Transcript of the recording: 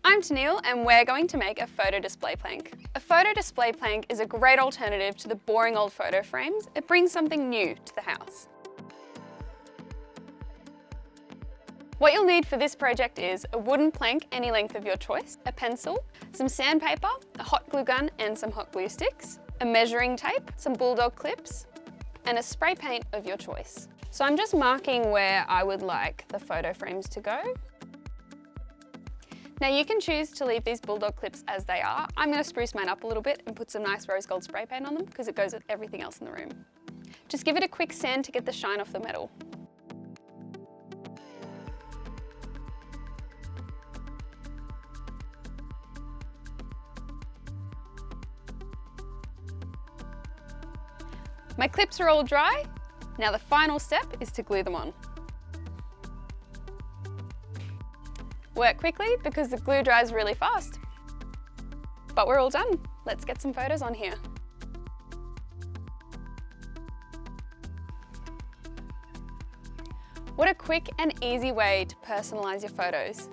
I'm Tennille and we're going to make a photo display plank. A photo display plank is a great alternative to the boring old photo frames. It brings something new to the house. What you'll need for this project is a wooden plank any length of your choice, a pencil, some sandpaper, a hot glue gun and some hot glue sticks, a measuring tape, some bulldog clips, and a spray paint of your choice. So I'm just marking where I would like the photo frames to go. Now you can choose to leave these bulldog clips as they are. I'm going to spruce mine up a little bit and put some nice rose gold spray paint on them because it goes with everything else in the room. Just give it a quick sand to get the shine off the metal. My clips are all dry. Now the final step is to glue them on. Work quickly because the glue dries really fast. But we're all done. Let's get some photos on here. What a quick and easy way to personalize your photos.